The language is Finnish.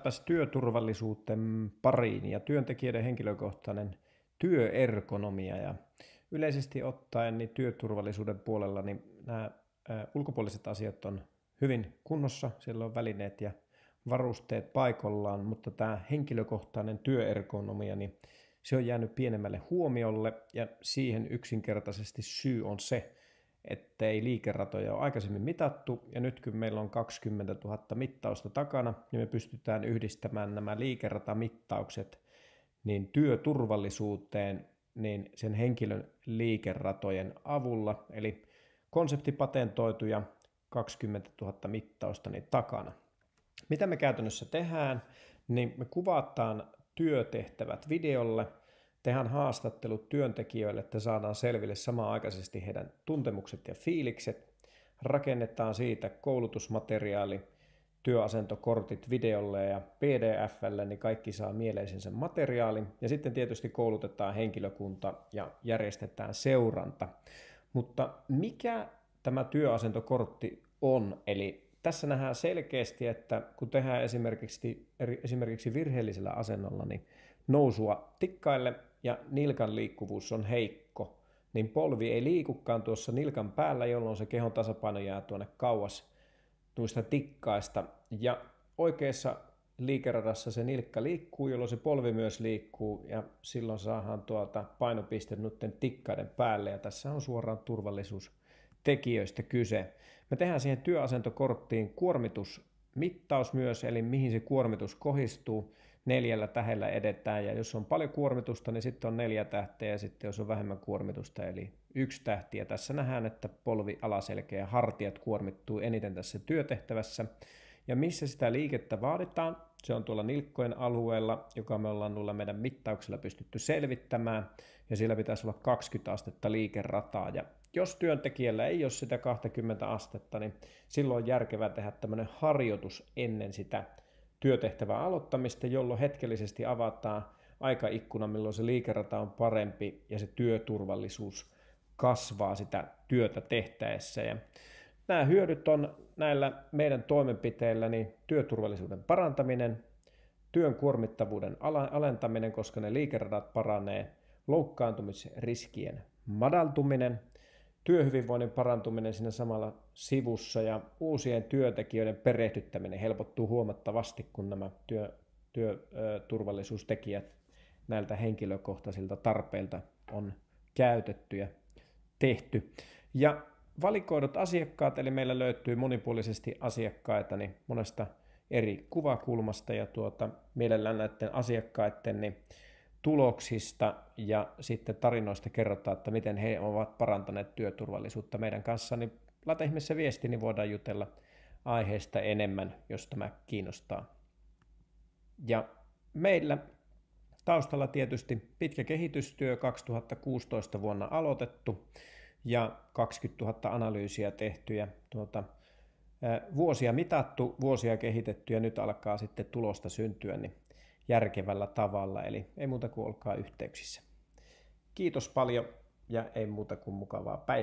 hypätäänpäs työturvallisuuden pariin ja työntekijöiden henkilökohtainen työergonomia. Ja yleisesti ottaen niin työturvallisuuden puolella niin nämä ulkopuoliset asiat on hyvin kunnossa, siellä on välineet ja varusteet paikallaan, mutta tämä henkilökohtainen työergonomia, niin se on jäänyt pienemmälle huomiolle ja siihen yksinkertaisesti syy on se, ettei liikeratoja ole aikaisemmin mitattu ja nyt kun meillä on 20 000 mittausta takana, niin me pystytään yhdistämään nämä liikeratamittaukset niin työturvallisuuteen niin sen henkilön liikeratojen avulla, eli konsepti patentoituja 20 000 mittausta niin takana. Mitä me käytännössä tehdään, niin me kuvataan työtehtävät videolle, tehdään haastattelut työntekijöille, että saadaan selville samanaikaisesti heidän tuntemukset ja fiilikset, rakennetaan siitä koulutusmateriaali, työasentokortit videolle ja PDF:lle, niin kaikki saa mieleisensä materiaalin. Ja sitten tietysti koulutetaan henkilökunta ja järjestetään seuranta. Mutta mikä tämä työasentokortti on? Eli tässä nähdään selkeästi, että kun tehdään esimerkiksi virheellisellä asennolla niin nousua tikkaille ja nilkan liikkuvuus on heikko, niin polvi ei liikukaan tuossa nilkan päällä, jolloin se kehon tasapaino jää tuonne kauas tuista tikkaista. Ja oikeassa liikeradassa se nilkka liikkuu, jolloin se polvi myös liikkuu ja silloin saadaan painopiste noiden tikkaiden päälle ja tässä on suoraan turvallisuustekijöistä kyse. Me tehdään siihen työasentokorttiin kuormitusmittaus myös, eli mihin se kuormitus kohdistuu. 4 tähdellä edetään ja jos on paljon kuormitusta, niin sitten on 4 tähteä ja sitten jos on vähemmän kuormitusta, eli 1 tähti. Ja tässä nähdään, että polvi, alaselkä ja hartiat kuormittuu eniten tässä työtehtävässä. Ja missä sitä liikettä vaaditaan, se on tuolla nilkkojen alueella, joka me ollaan noilla meidän mittauksella pystytty selvittämään. Ja siellä pitäisi olla 20 astetta liikerataa. Ja jos työntekijällä ei ole sitä 20 astetta, niin silloin on järkevää tehdä tämmöinen harjoitus ennen sitä työtehtävän aloittamista, jolloin hetkellisesti avataan aikaikkuna, milloin se liikerata on parempi ja se työturvallisuus kasvaa sitä työtä tehtäessä. Ja nämä hyödyt on näillä meidän toimenpiteillä niin työturvallisuuden parantaminen, työn kuormittavuuden alentaminen, koska ne liikeradat paranee, loukkaantumisriskien madaltuminen, työhyvinvoinnin parantuminen siinä samalla sivussa ja uusien työntekijöiden perehdyttäminen helpottuu huomattavasti, kun nämä työturvallisuustekijät näiltä henkilökohtaisilta tarpeilta on käytetty ja tehty. Ja valikoidut asiakkaat, eli meillä löytyy monipuolisesti asiakkaita niin monesta eri kuvakulmasta ja mielellään näiden asiakkaiden niin tuloksista ja sitten tarinoista kerrotaan, että miten he ovat parantaneet työturvallisuutta meidän kanssa, niin laita ihmeessä viesti, niin voidaan jutella aiheesta enemmän, jos tämä kiinnostaa. Ja meillä taustalla tietysti pitkä kehitystyö, 2016 vuonna aloitettu ja 20 000 analyysiä tehty ja vuosia mitattu, vuosia kehitetty ja nyt alkaa sitten tulosta syntyä niin järkevällä tavalla, eli ei muuta kuin olkaa yhteyksissä. Kiitos paljon ja ei muuta kuin mukavaa päivää.